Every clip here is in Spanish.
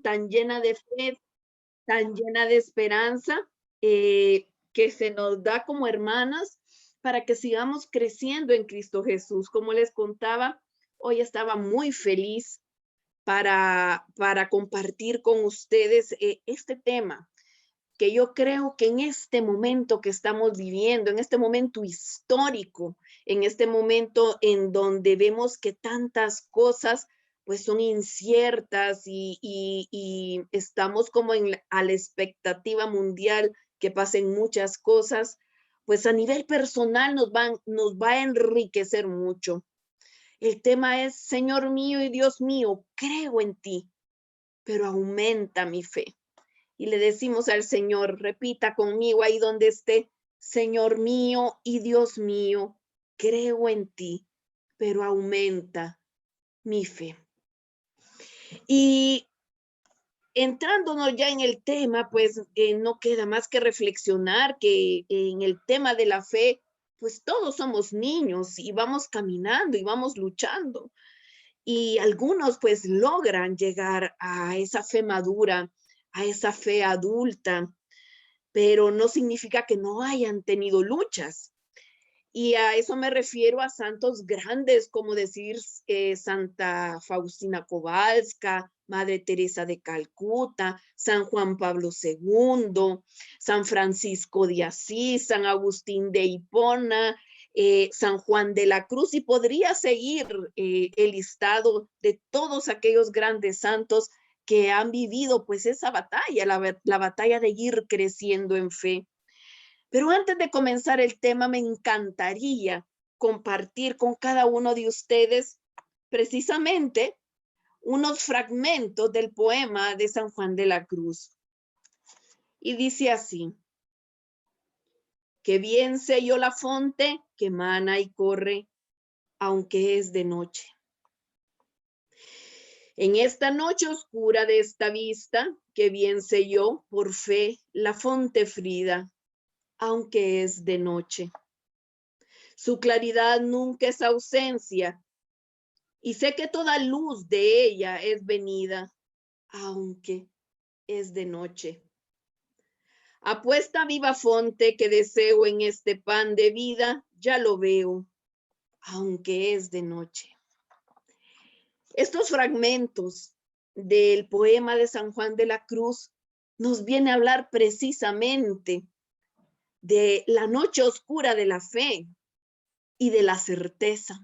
tan llena de fe, tan llena de esperanza, que se nos da como hermanas para que sigamos creciendo en Cristo Jesús. Como les contaba, hoy estaba muy feliz para compartir con ustedes este tema, que yo creo que en este momento que estamos viviendo, en este momento histórico, en este momento en donde vemos que tantas cosas pues son inciertas y estamos como a la expectativa mundial que pasen muchas cosas, pues a nivel personal nos va a enriquecer mucho. El tema es, Señor mío y Dios mío, creo en ti, pero aumenta mi fe. Y le decimos al Señor, repita conmigo ahí donde esté, Señor mío y Dios mío, creo en ti, pero aumenta mi fe. Y entrándonos ya en el tema, pues no queda más que reflexionar que en el tema de la fe, pues todos somos niños y vamos caminando y vamos luchando. Y algunos pues logran llegar a esa fe madura, a esa fe adulta, pero no significa que no hayan tenido luchas. Y a eso me refiero a santos grandes, como decir Santa Faustina Kowalska, Madre Teresa de Calcuta, San Juan Pablo II, San Francisco de Asís, San Agustín de Hipona, San Juan de la Cruz, y podría seguir el listado de todos aquellos grandes santos que han vivido pues esa batalla, la batalla de ir creciendo en fe. Pero antes de comenzar el tema, me encantaría compartir con cada uno de ustedes precisamente unos fragmentos del poema de San Juan de la Cruz. Y dice así: que bien sé yo la fonte que mana y corre, aunque es de noche. En esta noche oscura de esta vista, que bien sé yo, por fe, la fonte frida, aunque es de noche. Su claridad nunca es ausencia, y sé que toda luz de ella es venida, aunque es de noche. Apuesta viva fonte que deseo en este pan de vida, ya lo veo, aunque es de noche. Estos fragmentos del poema de San Juan de la Cruz nos viene a hablar precisamente de la noche oscura de la fe y de la certeza,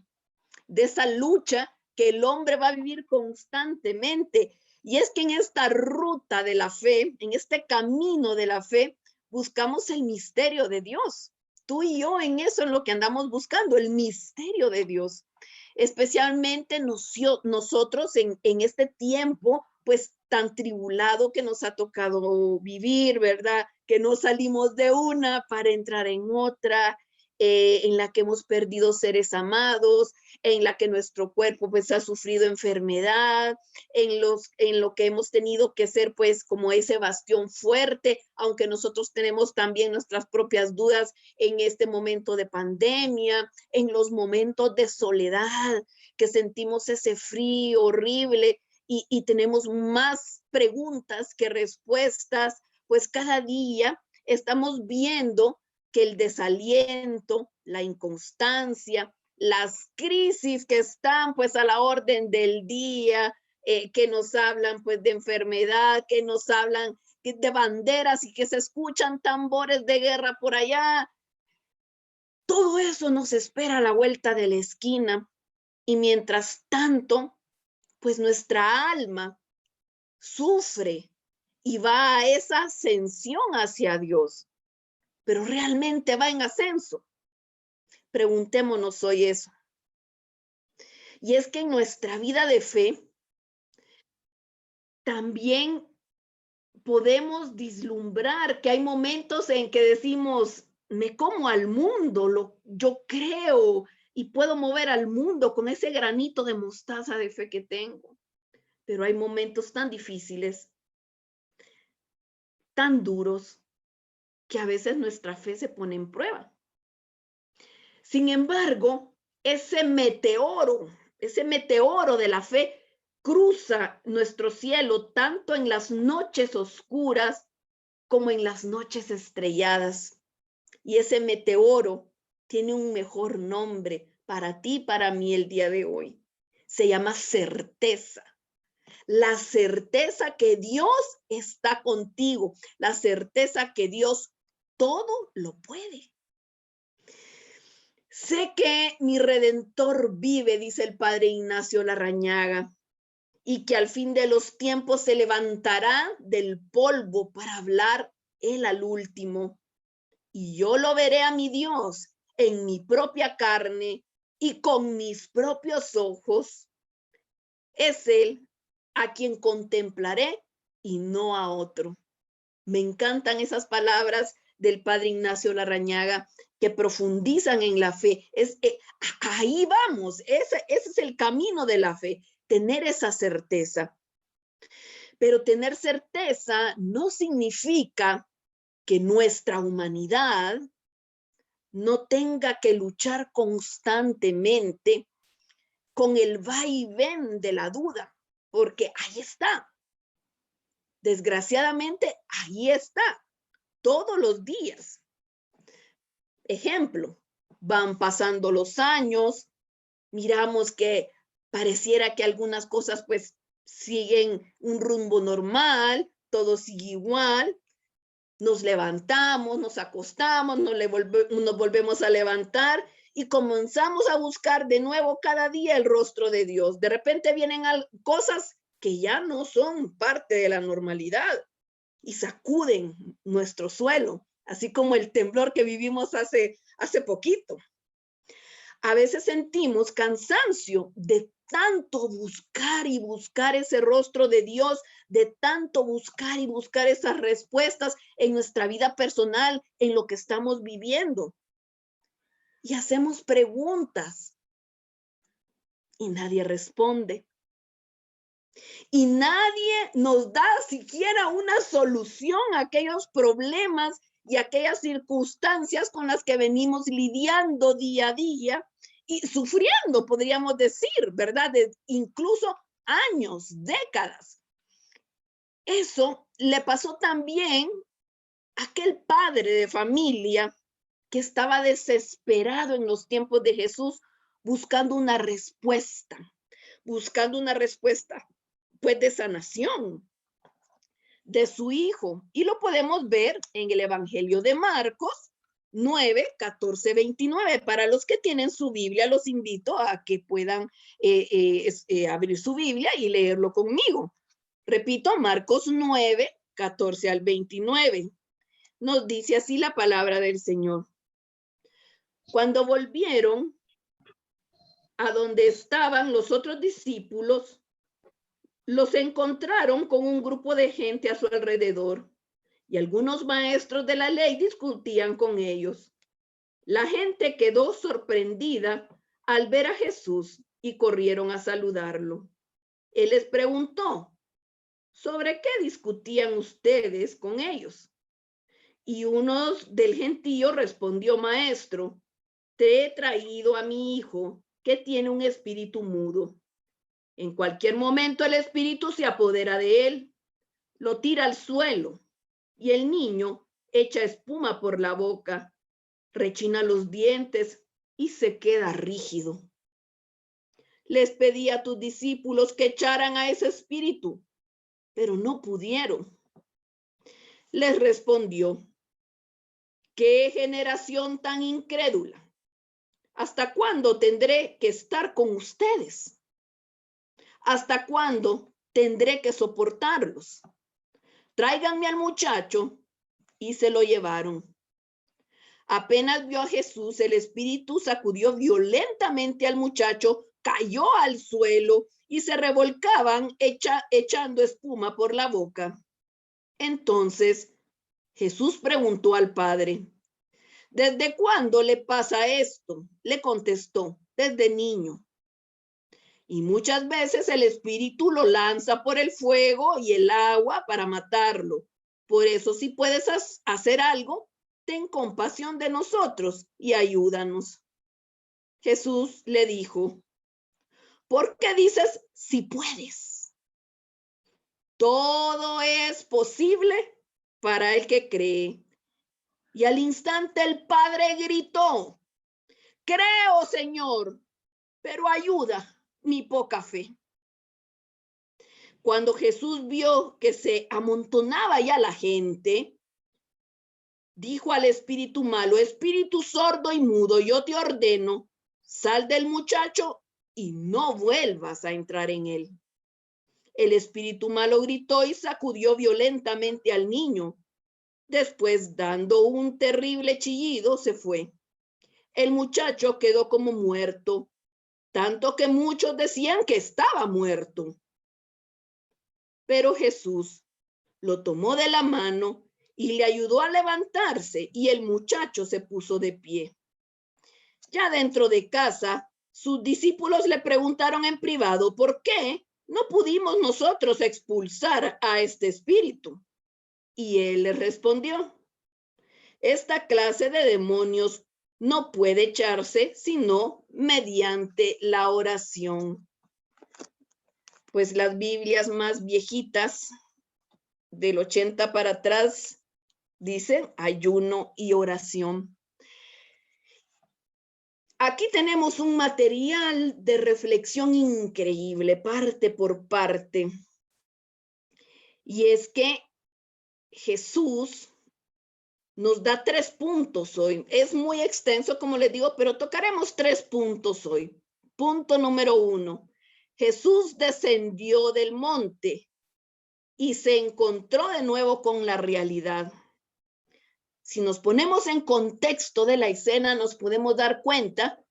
de esa lucha que el hombre va a vivir constantemente. Y es que en esta ruta de la fe, en este camino de la fe, buscamos el misterio de Dios. Tú y yo en eso es lo que andamos buscando, el misterio de Dios. Especialmente nosotros en este tiempo, pues tan tribulado que nos ha tocado vivir, ¿verdad? Que no salimos de una para entrar en otra, en la que hemos perdido seres amados, en la que nuestro cuerpo pues ha sufrido enfermedad, en lo que hemos tenido que ser pues como ese bastión fuerte, aunque nosotros tenemos también nuestras propias dudas en este momento de pandemia, en los momentos de soledad, que sentimos ese frío horrible y tenemos más preguntas que respuestas, pues cada día estamos viendo que el desaliento, la inconstancia, las crisis que están pues a la orden del día, que nos hablan pues de enfermedad, que nos hablan de banderas y que se escuchan tambores de guerra por allá. Todo eso nos espera a la vuelta de la esquina y mientras tanto, pues nuestra alma sufre y va a esa ascensión hacia Dios, pero realmente va en ascenso. Preguntémonos hoy eso. Y es que en nuestra vida de fe también podemos vislumbrar que hay momentos en que decimos, me como al mundo, yo creo y puedo mover al mundo con ese granito de mostaza de fe que tengo. Pero hay momentos tan difíciles, tan duros, que a veces nuestra fe se pone en prueba. Sin embargo, ese meteoro de la fe cruza nuestro cielo tanto en las noches oscuras como en las noches estrelladas. Y ese meteoro tiene un mejor nombre para ti y para mí el día de hoy. Se llama certeza. La certeza que Dios está contigo, la certeza que Dios todo lo puede. Sé que mi Redentor vive, dice el padre Ignacio Larrañaga, y que al fin de los tiempos se levantará del polvo para hablar él al último. Y yo lo veré a mi Dios en mi propia carne y con mis propios ojos. Es Él a quien contemplaré y no a otro. Me encantan esas palabras del padre Ignacio Larrañaga que profundizan en la fe. Ahí vamos, ese es el camino de la fe, tener esa certeza. Pero tener certeza no significa que nuestra humanidad no tenga que luchar constantemente con el vaivén de la duda, porque ahí está. Desgraciadamente, ahí está, todos los días. Ejemplo, van pasando los años, miramos que pareciera que algunas cosas pues siguen un rumbo normal, todo sigue igual, nos levantamos, nos acostamos, nos volvemos a levantar y comenzamos a buscar de nuevo cada día el rostro de Dios. De repente vienen cosas que ya no son parte de la normalidad y sacuden nuestro suelo, así como el temblor que vivimos hace poquito. A veces sentimos cansancio de tanto buscar y buscar ese rostro de Dios, de tanto buscar y buscar esas respuestas en nuestra vida personal, en lo que estamos viviendo. Y hacemos preguntas y nadie responde. Y nadie nos da siquiera una solución a aquellos problemas y aquellas circunstancias con las que venimos lidiando día a día y sufriendo, podríamos decir, ¿verdad? Incluso años, décadas. Eso le pasó también a aquel padre de familia que estaba desesperado en los tiempos de Jesús buscando una respuesta pues de sanación de su hijo. Y lo podemos ver en el Evangelio de Marcos 9, 14, 29. Para los que tienen su Biblia, los invito a que puedan abrir su Biblia y leerlo conmigo. Repito, Marcos 9, 14 al 29. Nos dice así la palabra del Señor. Cuando volvieron a donde estaban los otros discípulos, los encontraron con un grupo de gente a su alrededor y algunos maestros de la ley discutían con ellos. La gente quedó sorprendida al ver a Jesús y corrieron a saludarlo. Él les preguntó, ¿sobre qué discutían ustedes con ellos? Y uno del gentío respondió, maestro, te he traído a mi hijo que tiene un espíritu mudo. En cualquier momento el espíritu se apodera de él, lo tira al suelo y el niño echa espuma por la boca, rechina los dientes y se queda rígido. Les pedí a tus discípulos que echaran a ese espíritu, pero no pudieron. Les respondió, ¿qué generación tan incrédula? ¿Hasta cuándo tendré que estar con ustedes? ¿Hasta cuándo tendré que soportarlos? Tráiganme al muchacho. Y se lo llevaron. Apenas vio a Jesús, el espíritu sacudió violentamente al muchacho, cayó al suelo y se revolcaban echando espuma por la boca. Entonces Jesús preguntó al padre, ¿desde cuándo le pasa esto? Le contestó, desde niño. Y muchas veces el espíritu lo lanza por el fuego y el agua para matarlo. Por eso, si puedes hacer algo, ten compasión de nosotros y ayúdanos. Jesús le dijo, ¿por qué dices si puedes? Todo es posible para el que cree. Y al instante el padre gritó, creo, Señor, pero ayuda mi poca fe. Cuando Jesús vio que se amontonaba ya la gente, dijo al espíritu malo, espíritu sordo y mudo, yo te ordeno, sal del muchacho y no vuelvas a entrar en él. El espíritu malo gritó y sacudió violentamente al niño. Después, dando un terrible chillido, se fue. El muchacho quedó como muerto, tanto que muchos decían que estaba muerto. Pero Jesús lo tomó de la mano y le ayudó a levantarse, y el muchacho se puso de pie. Ya dentro de casa, sus discípulos le preguntaron en privado, ¿por qué no pudimos nosotros expulsar a este espíritu? Y él les respondió, esta clase de demonios no puede echarse sino mediante la oración. Pues las Biblias más viejitas, del 80 para atrás, dicen ayuno y oración. Aquí tenemos un material de reflexión increíble, parte por parte. Y es que Jesús nos da 3 puntos hoy. Es muy extenso, como les digo, pero tocaremos 3 puntos hoy. Punto número 1. Jesús descendió del monte y se encontró de nuevo con la realidad. Si nos ponemos en contexto de la escena, nos podemos dar cuenta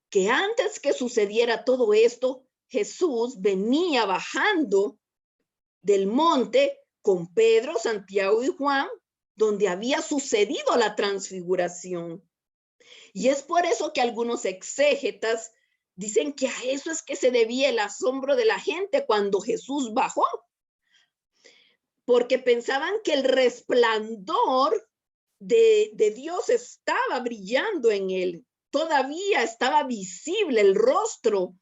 que antes que sucediera todo esto, Jesús venía bajando del monte con Pedro, Santiago y Juan, donde había sucedido la transfiguración. Y es por eso que algunos exégetas dicen que a eso es que se debía el asombro de la gente cuando Jesús bajó, porque pensaban que el resplandor de Dios estaba brillando en él. Todavía estaba visible el rostro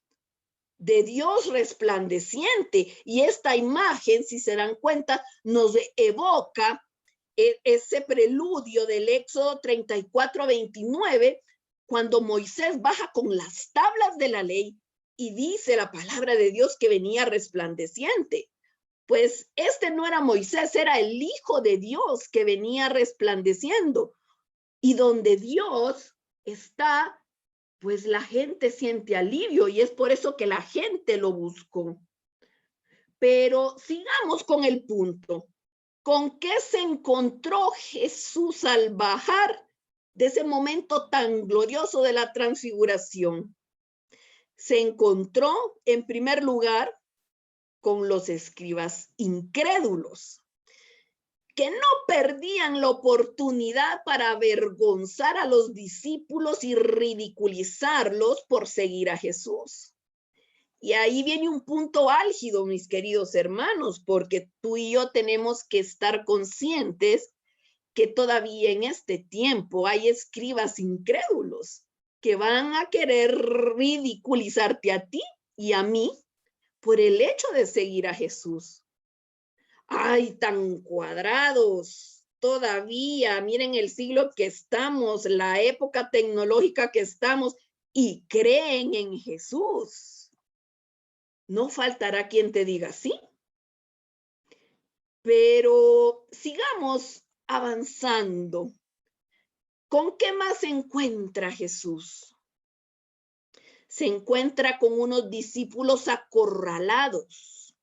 de Dios resplandeciente. Y esta imagen, si se dan cuenta, nos evoca ese preludio del Éxodo 34:29, cuando Moisés baja con las tablas de la ley y dice la palabra de Dios que venía resplandeciente. Pues este no era Moisés, era el Hijo de Dios que venía resplandeciendo. Y donde Dios está, pues la gente siente alivio, y es por eso que la gente lo buscó. Pero sigamos con el punto. ¿Con qué se encontró Jesús al bajar de ese momento tan glorioso de la transfiguración? Se encontró, en primer lugar, con los escribas incrédulos, que no perdían la oportunidad para avergonzar a los discípulos y ridiculizarlos por seguir a Jesús. Y ahí viene un punto álgido, mis queridos hermanos, porque tú y yo tenemos que estar conscientes que todavía en este tiempo hay escribas incrédulos que van a querer ridiculizarte a ti y a mí por el hecho de seguir a Jesús. ¡Ay, tan cuadrados! Todavía, miren el siglo que estamos, la época tecnológica que estamos, y creen en Jesús. No faltará quien te diga sí. Pero sigamos avanzando. ¿Con qué más se encuentra Jesús? Se encuentra con unos discípulos acorralados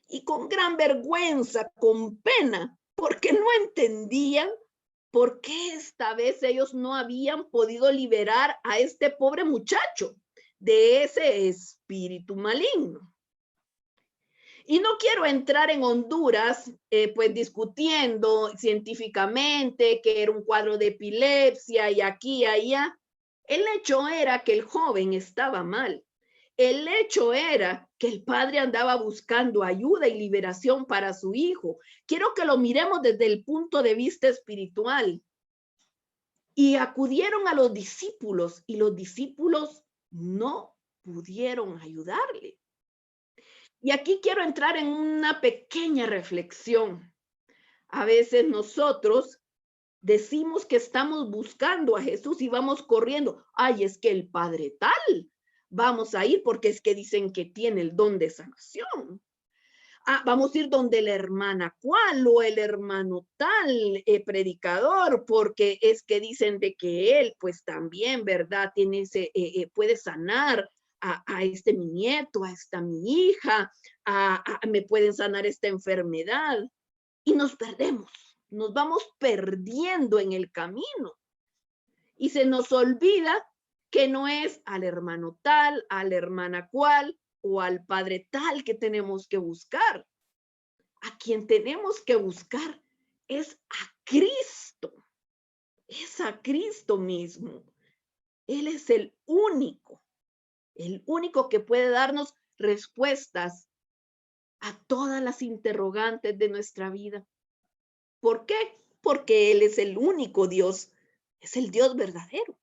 y con gran vergüenza, con pena, porque no entendían por qué esta vez ellos no habían podido liberar a este pobre muchacho de ese espíritu maligno. Y no quiero entrar en Honduras, pues discutiendo científicamente que era un cuadro de epilepsia y aquí y allá. El hecho era que el joven estaba mal. El hecho era que el padre andaba buscando ayuda y liberación para su hijo. Quiero que lo miremos desde el punto de vista espiritual. Y acudieron a los discípulos y los discípulos no pudieron ayudarle. Y aquí quiero entrar en una pequeña reflexión. A veces nosotros decimos que estamos buscando a Jesús y vamos corriendo. Ay, es que el padre tal, vamos a ir porque es que dicen que tiene el don de sanación. Ah, vamos a ir donde la hermana cual o el hermano tal predicador, porque es que dicen de que él, pues también, ¿verdad? Tiene puede sanar a este mi nieto, a esta mi hija, me pueden sanar esta enfermedad. Y nos perdemos, nos vamos perdiendo en el camino. Y se nos olvida que no es al hermano tal, a la hermana cual o al padre tal que tenemos que buscar. A quien tenemos que buscar es a Cristo. Es a Cristo mismo. Él es el único que puede darnos respuestas a todas las interrogantes de nuestra vida. ¿Por qué? Porque Él es el único Dios, es el Dios verdadero.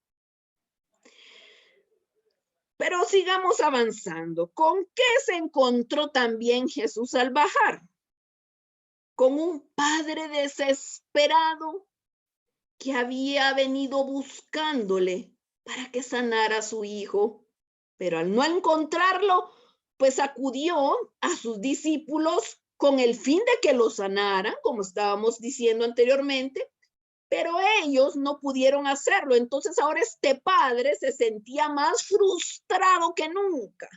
Pero sigamos avanzando. ¿Con qué se encontró también Jesús al bajar? Con un padre desesperado que había venido buscándole para que sanara a su hijo, pero al no encontrarlo, pues acudió a sus discípulos con el fin de que lo sanaran, como estábamos diciendo anteriormente, pero ellos no pudieron hacerlo. Entonces ahora este padre se sentía más frustrado que nunca.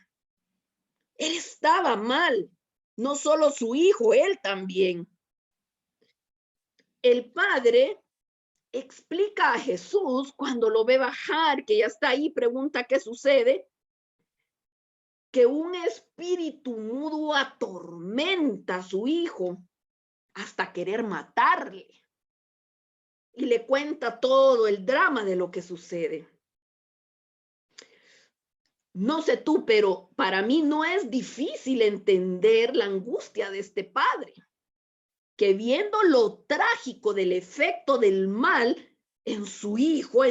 Él estaba mal, no solo su hijo, él también. El padre explica a Jesús cuando lo ve bajar, que ya está ahí, pregunta qué sucede, que un espíritu mudo atormenta a su hijo hasta querer matarle. Y le cuenta todo el drama de lo que sucede. No sé tú, pero para mí no es difícil entender la angustia de este padre, que viendo lo trágico del efecto del mal en su hijo,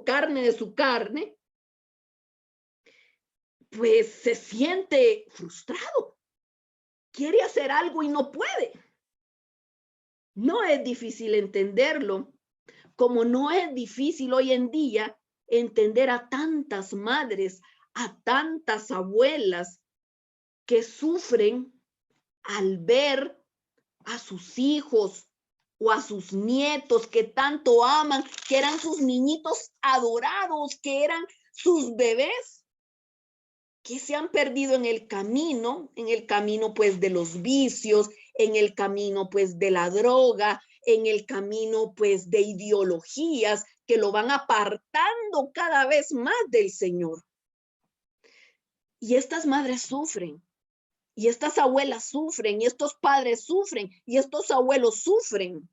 carne de su carne, pues se siente frustrado. Quiere hacer algo y no puede. No es difícil entenderlo, como no es difícil hoy en día entender a tantas madres, a tantas abuelas que sufren al ver a sus hijos o a sus nietos que tanto aman, que eran sus niñitos adorados, que eran sus bebés, que se han perdido en el camino pues de los vicios, en el camino pues de la droga, en el camino pues de ideologías que lo van apartando cada vez más del Señor. Y estas madres sufren, y estas abuelas sufren, y estos padres sufren, y estos abuelos sufren.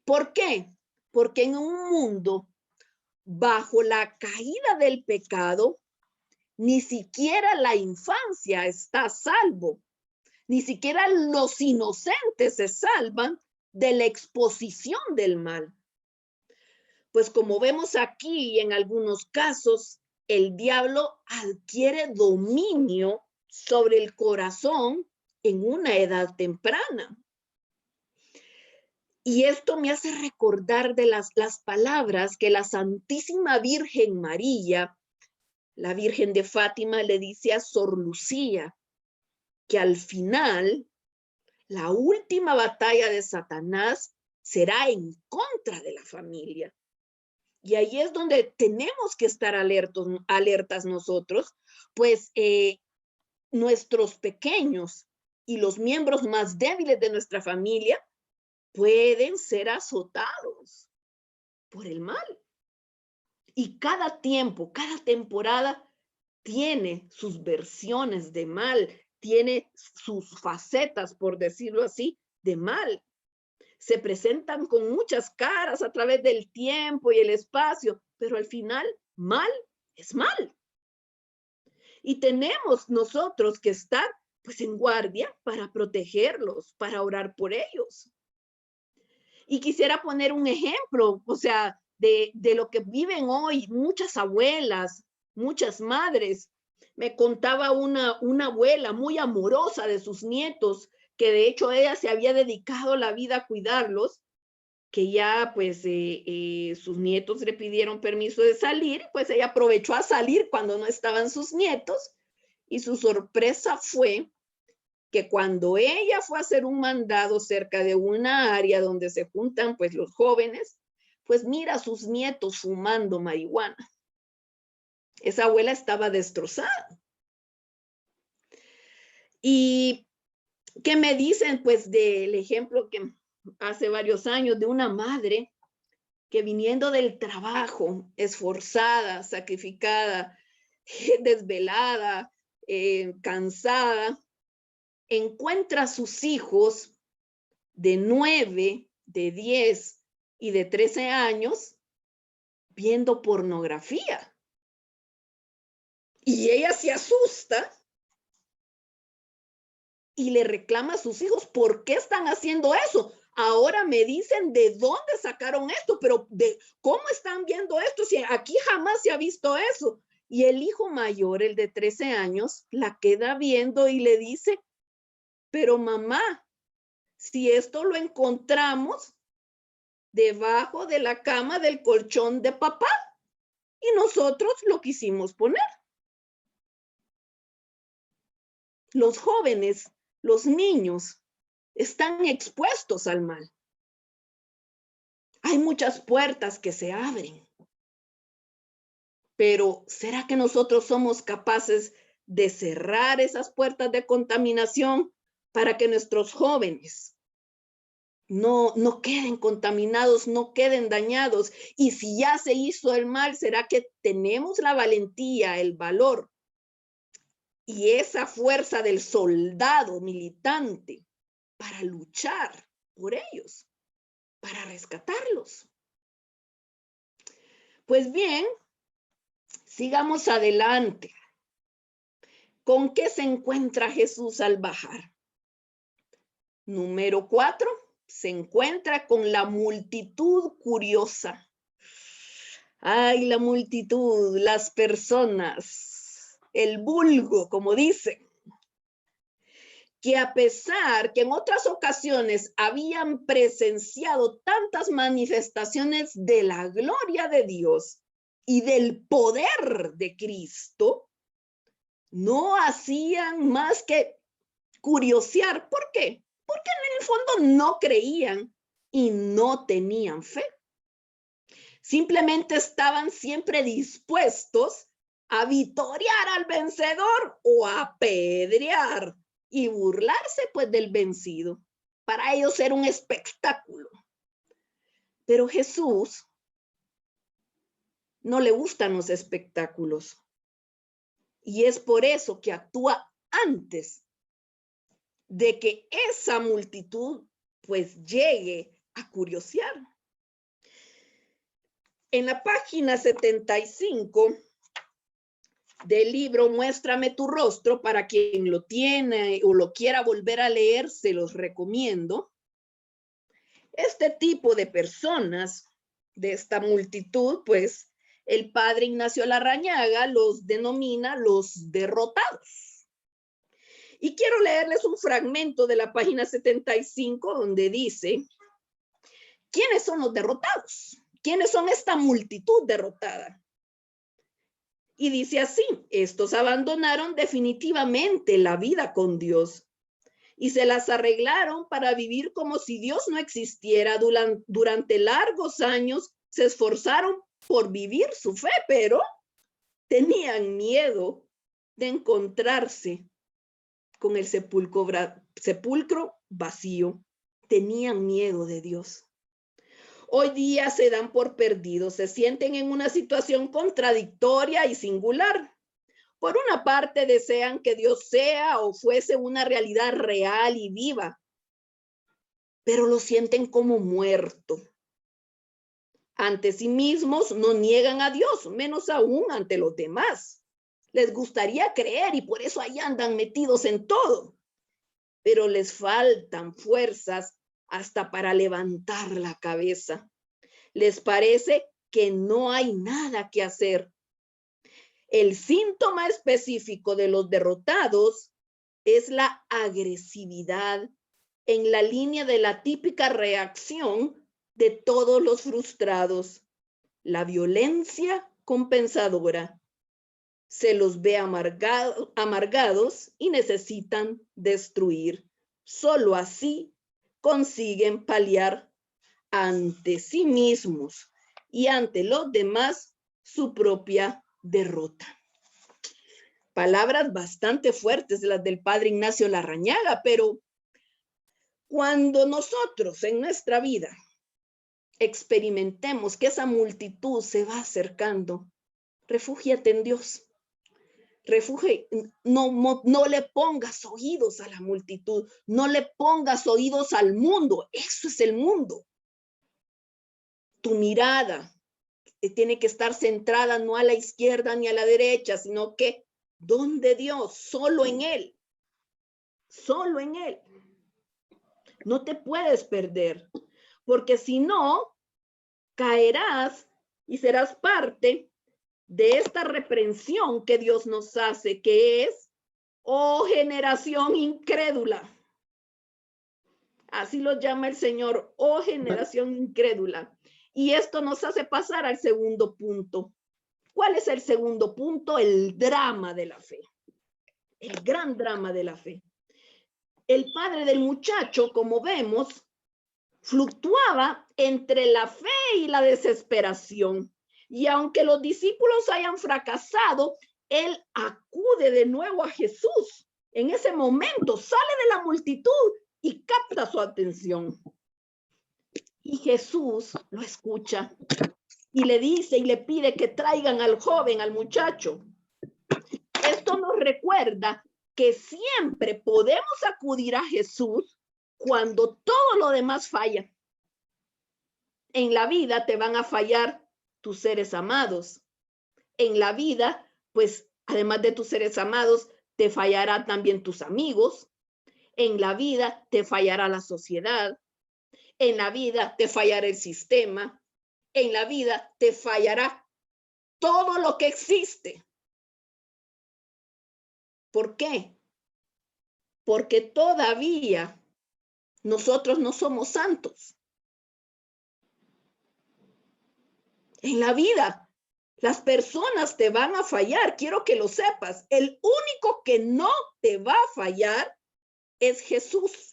¿Por qué? Porque en un mundo bajo la caída del pecado, ni siquiera la infancia está a salvo, ni siquiera los inocentes se salvan de la exposición del mal. Pues como vemos aquí en algunos casos, el diablo adquiere dominio sobre el corazón en una edad temprana. Y esto me hace recordar de las palabras que la Santísima Virgen María, la Virgen de Fátima, le dice a Sor Lucía, que al final la última batalla de Satanás será en contra de la familia. Y ahí es donde tenemos que estar alertas nosotros, pues nuestros pequeños y los miembros más débiles de nuestra familia pueden ser azotados por el mal. Y cada tiempo, cada temporada tiene sus versiones de mal, tiene sus facetas, por decirlo así, de mal. Se presentan con muchas caras a través del tiempo y el espacio, pero al final, mal es mal. Y tenemos nosotros que estar pues en guardia para protegerlos, para orar por ellos. Y quisiera poner un ejemplo, o sea, de lo que viven hoy muchas abuelas, muchas madres. Me contaba una abuela muy amorosa de sus nietos, que de hecho ella se había dedicado la vida a cuidarlos, que ya pues sus nietos le pidieron permiso de salir, pues ella aprovechó a salir cuando no estaban sus nietos, y su sorpresa fue que cuando ella fue a hacer un mandado cerca de una área donde se juntan pues los jóvenes, pues mira a sus nietos fumando marihuana. Esa abuela estaba destrozada. ¿Y qué me dicen pues del ejemplo que hace varios años de una madre que viniendo del trabajo, esforzada, sacrificada, desvelada, cansada, encuentra a sus hijos de 9, de 10 y de 13 años viendo pornografía? Y ella se asusta y le reclama a sus hijos, ¿por qué están haciendo eso? Ahora me dicen de dónde sacaron esto, pero de cómo están viendo esto, si aquí jamás se ha visto eso. Y el hijo mayor, el de 13 años, la queda viendo y le dice, pero mamá, si esto lo encontramos debajo de la cama del colchón de papá y nosotros lo quisimos poner. Los jóvenes, los niños, están expuestos al mal. Hay muchas puertas que se abren. Pero ¿será que nosotros somos capaces de cerrar esas puertas de contaminación para que nuestros jóvenes no queden contaminados, no queden dañados? Y si ya se hizo el mal, ¿será que tenemos la valentía, el valor y esa fuerza del soldado militante para luchar por ellos, para rescatarlos? Pues bien, sigamos adelante. ¿Con qué se encuentra Jesús al bajar? Número 4, se encuentra con la multitud curiosa. Ay, la multitud, las personas, el vulgo, como dicen, que a pesar que en otras ocasiones habían presenciado tantas manifestaciones de la gloria de Dios y del poder de Cristo, no hacían más que curiosear. ¿Por qué? Porque en el fondo no creían y no tenían fe. Simplemente estaban siempre dispuestos a vitorear al vencedor o a apedrear y burlarse pues del vencido. Para ellos era un espectáculo. Pero Jesús no le gustan los espectáculos. Y es por eso que actúa antes de que esa multitud pues llegue a curiosear. En la página 75 del libro Muéstrame tu rostro, para quien lo tiene o lo quiera volver a leer, se los recomiendo. Este tipo de personas, de esta multitud, pues el padre Ignacio Larrañaga los denomina los derrotados. Y quiero leerles un fragmento de la página 75 donde dice, ¿quiénes son los derrotados? ¿Quiénes son esta multitud derrotada? Y dice así, estos abandonaron definitivamente la vida con Dios y se las arreglaron para vivir como si Dios no existiera. Durante largos años se esforzaron por vivir su fe, pero tenían miedo de encontrarse con el sepulcro vacío. Tenían miedo de Dios. Hoy día se dan por perdidos, se sienten en una situación contradictoria y singular. Por una parte desean que Dios sea o fuese una realidad real y viva, pero lo sienten como muerto. Ante sí mismos no niegan a Dios, menos aún ante los demás. Les gustaría creer y por eso ahí andan metidos en todo, pero les faltan fuerzas hasta para levantar la cabeza. Les parece que no hay nada que hacer. El síntoma específico de los derrotados es la agresividad en la línea de la típica reacción de todos los frustrados, la violencia compensadora. Se los ve amargados y necesitan destruir. Solo así consiguen paliar ante sí mismos y ante los demás su propia derrota. Palabras bastante fuertes las del padre Ignacio Larrañaga, pero cuando nosotros en nuestra vida experimentemos que esa multitud se va acercando, refúgiate en Dios. No le pongas oídos a la multitud, no le pongas oídos al mundo, eso es el mundo. Tu mirada tiene que estar centrada no a la izquierda ni a la derecha, sino que donde Dios, solo en Él, solo en Él. No te puedes perder, porque si no, caerás y serás parte de esta reprensión que Dios nos hace, que es, oh generación incrédula. Así lo llama el Señor, oh generación incrédula. Y esto nos hace pasar al segundo punto. ¿Cuál es el segundo punto? El drama de la fe. El gran drama de la fe. El padre del muchacho, como vemos, fluctuaba entre la fe y la desesperación. Y aunque los discípulos hayan fracasado, él acude de nuevo a Jesús. En ese momento sale de la multitud y capta su atención. Y Jesús lo escucha y le dice y le pide que traigan al joven, al muchacho. Esto nos recuerda que siempre podemos acudir a Jesús cuando todo lo demás falla. En la vida te van a fallar tus seres amados. En la vida, pues, además de tus seres amados, te fallarán también tus amigos. En la vida te fallará la sociedad. En la vida te fallará el sistema. En la vida te fallará todo lo que existe. ¿Por qué? Porque todavía nosotros no somos santos. En la vida, las personas te van a fallar, quiero que lo sepas. El único que no te va a fallar es Jesús.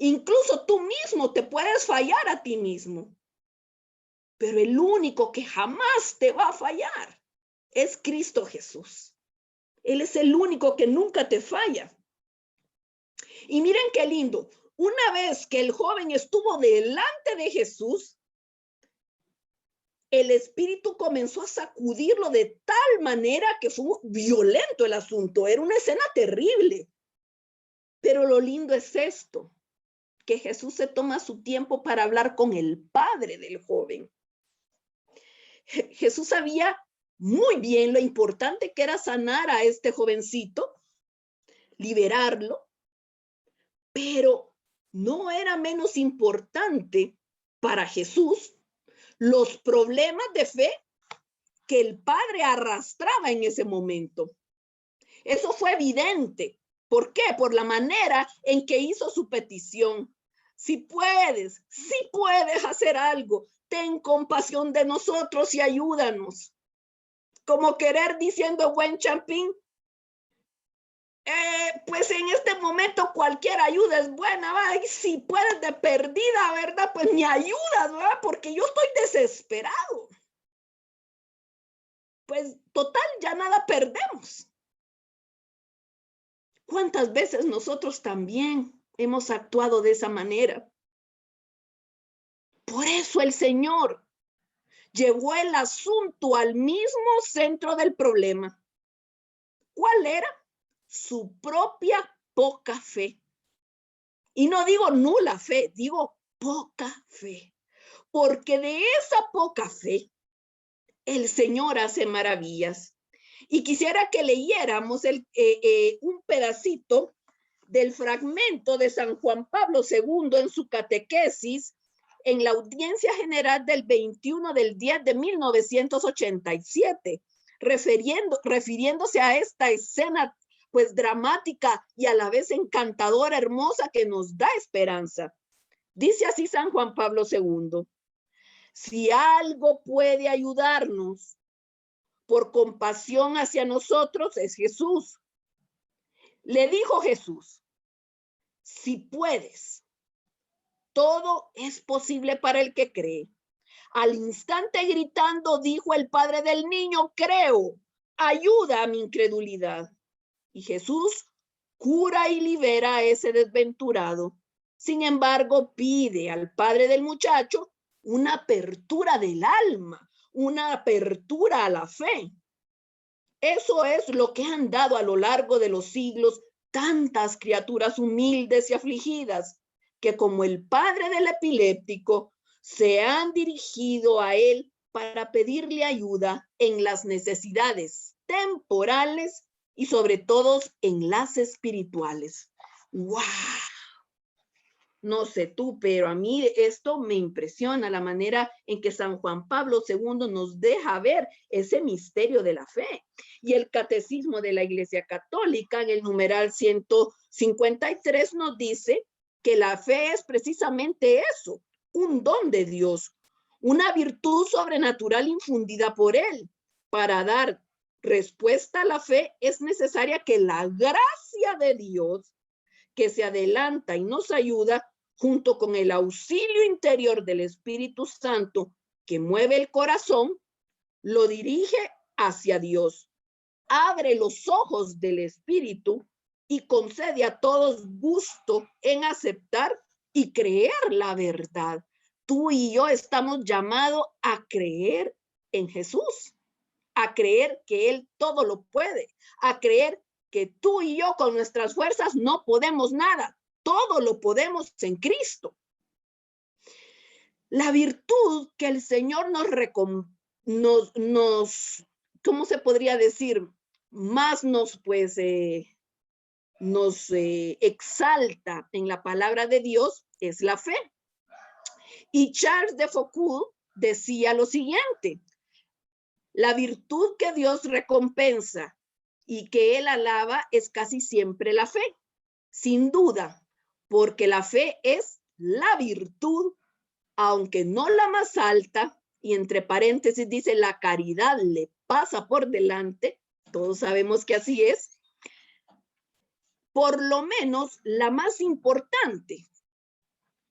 Incluso tú mismo te puedes fallar a ti mismo. Pero el único que jamás te va a fallar es Cristo Jesús. Él es el único que nunca te falla. Y miren qué lindo. Una vez que el joven estuvo delante de Jesús, el espíritu comenzó a sacudirlo de tal manera que fue violento el asunto. Era una escena terrible. Pero lo lindo es esto, que Jesús se toma su tiempo para hablar con el padre del joven. Jesús sabía muy bien lo importante que era sanar a este jovencito, liberarlo, pero no era menos importante para Jesús los problemas de fe que el padre arrastraba en ese momento. Eso fue evidente. ¿Por qué? Por la manera en que hizo su petición. Si puedes hacer algo, ten compasión de nosotros y ayúdanos. Como querer diciendo buen champín, pues en este momento cualquier ayuda es buena, ¿va? Y si puedes de perdida, ¿verdad? Pues me ayudas, ¿verdad? Porque yo estoy desesperado. Pues total, ya nada perdemos. ¿Cuántas veces nosotros también hemos actuado de esa manera? Por eso el Señor llevó el asunto al mismo centro del problema. ¿Cuál era? Su propia poca fe. Y no digo nula fe, digo poca fe. Porque de esa poca fe, el Señor hace maravillas. Y quisiera que leyéramos un pedacito del fragmento de San Juan Pablo II en su catequesis en la audiencia general del 21 del 10 de 1987. refiriéndose a esta escena pues dramática y a la vez encantadora, hermosa, que nos da esperanza. Dice así San Juan Pablo II: si algo puede ayudarnos por compasión hacia nosotros, es Jesús. Le dijo Jesús: si puedes, todo es posible para el que cree. Al instante, gritando, dijo el padre del niño: creo, ayuda a mi incredulidad. Y Jesús cura y libera a ese desventurado. Sin embargo, pide al padre del muchacho una apertura del alma, una apertura a la fe. Eso es lo que han dado a lo largo de los siglos tantas criaturas humildes y afligidas, que como el padre del epiléptico, se han dirigido a él para pedirle ayuda en las necesidades temporales y sobre todo en las espirituales. ¡Wow! No sé tú, pero a mí esto me impresiona, la manera en que San Juan Pablo II nos deja ver ese misterio de la fe. Y el Catecismo de la Iglesia Católica, en el numeral 153, nos dice que la fe es precisamente eso, un don de Dios, una virtud sobrenatural infundida por Él. Para dar respuesta a la fe es necesaria que la gracia de Dios, que se adelanta y nos ayuda, junto con el auxilio interior del Espíritu Santo que mueve el corazón, lo dirige hacia Dios, abre los ojos del Espíritu y concede a todos gusto en aceptar y creer la verdad. Tú y yo estamos llamados a creer en Jesús, a creer que Él todo lo puede, a creer que tú y yo con nuestras fuerzas no podemos nada. Todo lo podemos en Cristo. La virtud que el Señor ¿cómo se podría decir? Más nos exalta en la palabra de Dios es la fe. Y Charles de Foucault decía lo siguiente: la virtud que Dios recompensa y que Él alaba es casi siempre la fe, sin duda, porque la fe es la virtud, aunque no la más alta, y entre paréntesis dice la caridad le pasa por delante, todos sabemos que así es, por lo menos la más importante.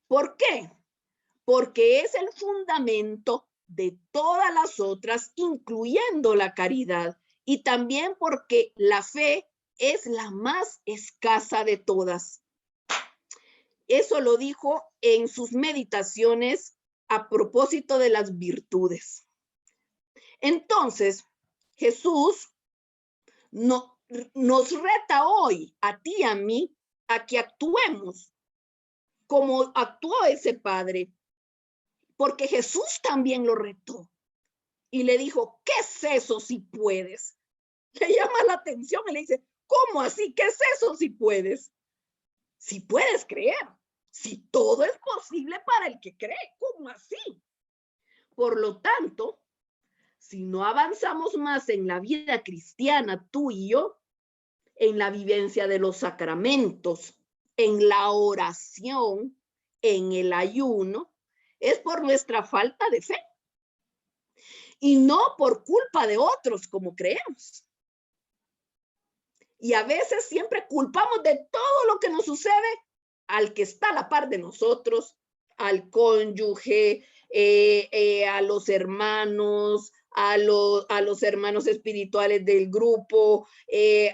¿Por qué? Porque es el fundamento de todas las otras, incluyendo la caridad, y también porque la fe es la más escasa de todas. Eso lo dijo en sus meditaciones a propósito de las virtudes. Entonces, Jesús nos reta hoy, a ti y a mí, a que actuemos como actuó ese padre, porque Jesús también lo retó y le dijo: ¿qué es eso si puedes? Le llama la atención y le dice: ¿cómo así? ¿Qué es eso si puedes? Si puedes creer, si todo es posible para el que cree, ¿cómo así? Por lo tanto, si no avanzamos más en la vida cristiana, tú y yo, en la vivencia de los sacramentos, en la oración, en el ayuno, es por nuestra falta de fe y no por culpa de otros como creemos. Y a veces siempre culpamos de todo lo que nos sucede al que está a la par de nosotros, al cónyuge, a los hermanos, a los hermanos espirituales del grupo,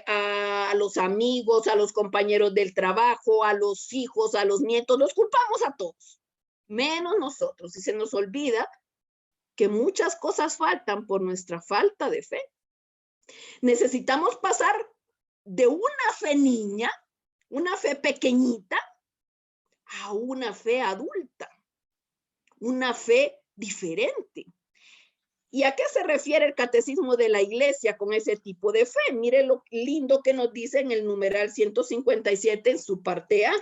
a los amigos, a los compañeros del trabajo, a los hijos, a los nietos. Los culpamos a todos, menos nosotros. Y se nos olvida que muchas cosas faltan por nuestra falta de fe. Necesitamos pasar de una fe niña, una fe pequeñita, a una fe adulta, una fe diferente. ¿Y a qué se refiere el Catecismo de la Iglesia con ese tipo de fe? Mire lo lindo que nos dice en el numeral 157 en su parte A.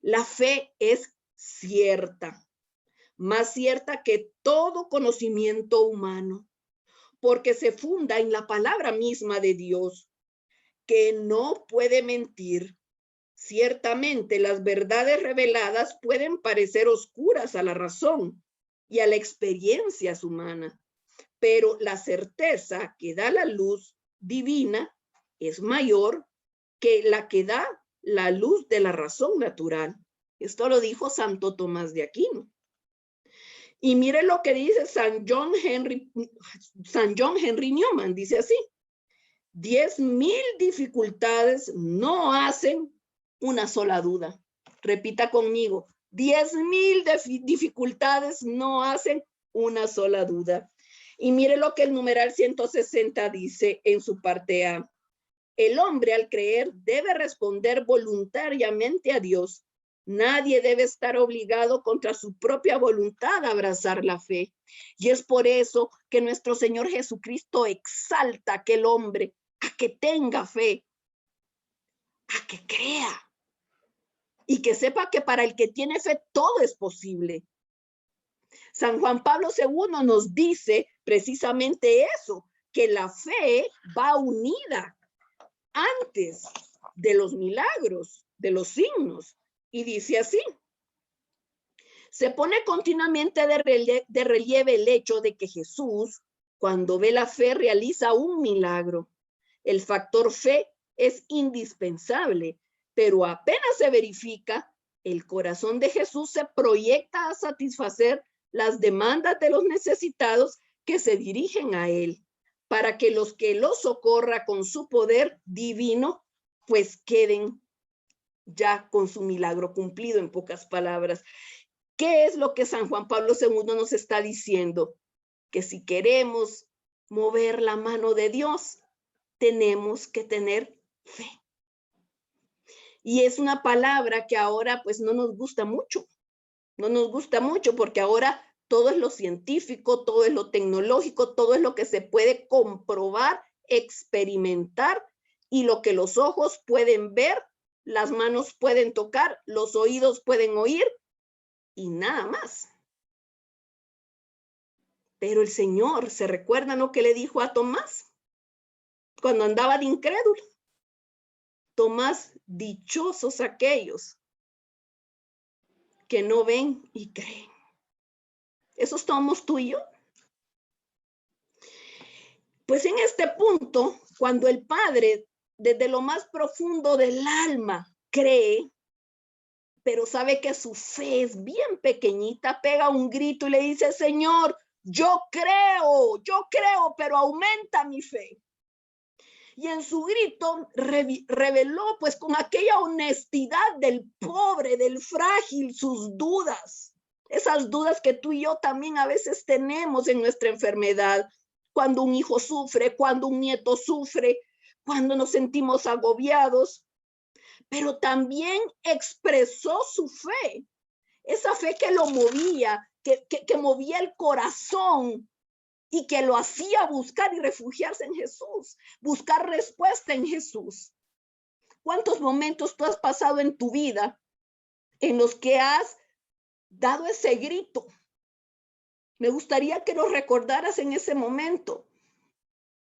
La fe es cierta, más cierta que todo conocimiento humano, porque se funda en la palabra misma de Dios, que no puede mentir. Ciertamente las verdades reveladas pueden parecer oscuras a la razón y a la experiencia humana, pero la certeza que da la luz divina es mayor que la que da la luz de la razón natural. Esto lo dijo Santo Tomás de Aquino. Y mire lo que dice San John Henry Newman, dice así: 10,000 dificultades no hacen una sola duda. Repita conmigo: 10,000 dificultades no hacen una sola duda. Y mire lo que el numeral 160 dice en su parte A. El hombre al creer debe responder voluntariamente a Dios. Nadie debe estar obligado contra su propia voluntad a abrazar la fe. Y es por eso que nuestro Señor Jesucristo exalta a aquel hombre a que tenga fe, a que crea y que sepa que para el que tiene fe todo es posible. San Juan Pablo II nos dice precisamente eso, que la fe va unida antes de los milagros, de los signos. Y dice así: se pone continuamente de relieve el hecho de que Jesús, cuando ve la fe, realiza un milagro. El factor fe es indispensable, pero apenas se verifica, el corazón de Jesús se proyecta a satisfacer las demandas de los necesitados que se dirigen a él, para que los que lo socorra con su poder divino, pues queden ya con su milagro cumplido, en pocas palabras. ¿Qué es lo que San Juan Pablo II nos está diciendo? Que si queremos mover la mano de Dios, tenemos que tener fe. Y es una palabra que ahora pues no nos gusta mucho. No nos gusta mucho porque ahora todo es lo científico, todo es lo tecnológico, todo es lo que se puede comprobar, experimentar, y lo que los ojos pueden ver, las manos pueden tocar, los oídos pueden oír y nada más. Pero el Señor, ¿se recuerdan lo que le dijo a Tomás cuando andaba de incrédulo? Tomás, dichosos aquellos que no ven y creen. ¿Esos somos tú y yo? Pues en este punto, cuando el Padre, desde lo más profundo del alma, cree, pero sabe que su fe es bien pequeñita, pega un grito y le dice: Señor, yo creo, pero aumenta mi fe. Y en su grito reveló pues con aquella honestidad del pobre, del frágil, sus dudas. Esas dudas que tú y yo también a veces tenemos en nuestra enfermedad. Cuando un hijo sufre, cuando un nieto sufre, cuando nos sentimos agobiados. Pero también expresó su fe. Esa fe que lo movía, que movía el corazón, y que lo hacía buscar y refugiarse en Jesús, buscar respuesta en Jesús. ¿Cuántos momentos tú has pasado en tu vida en los que has dado ese grito? Me gustaría que lo recordaras en ese momento,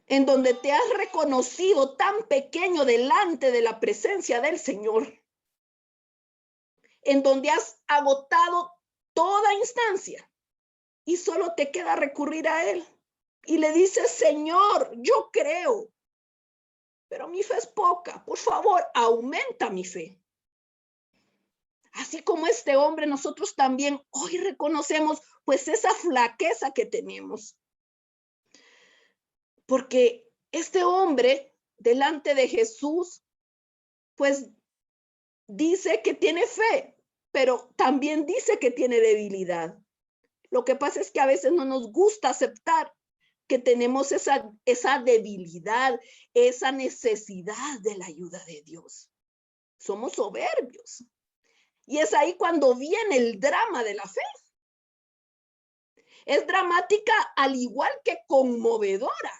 en donde te has reconocido tan pequeño delante de la presencia del Señor, en donde has agotado toda instancia y solo te queda recurrir a Él. Y le dices: Señor, yo creo, pero mi fe es poca. Por favor, aumenta mi fe. Así como este hombre, nosotros también hoy reconocemos pues esa flaqueza que tenemos. Porque este hombre delante de Jesús, pues dice que tiene fe, pero también dice que tiene debilidad. Lo que pasa es que a veces no nos gusta aceptar que tenemos esa debilidad, esa necesidad de la ayuda de Dios. Somos soberbios. Y es ahí cuando viene el drama de la fe. Es dramática al igual que conmovedora,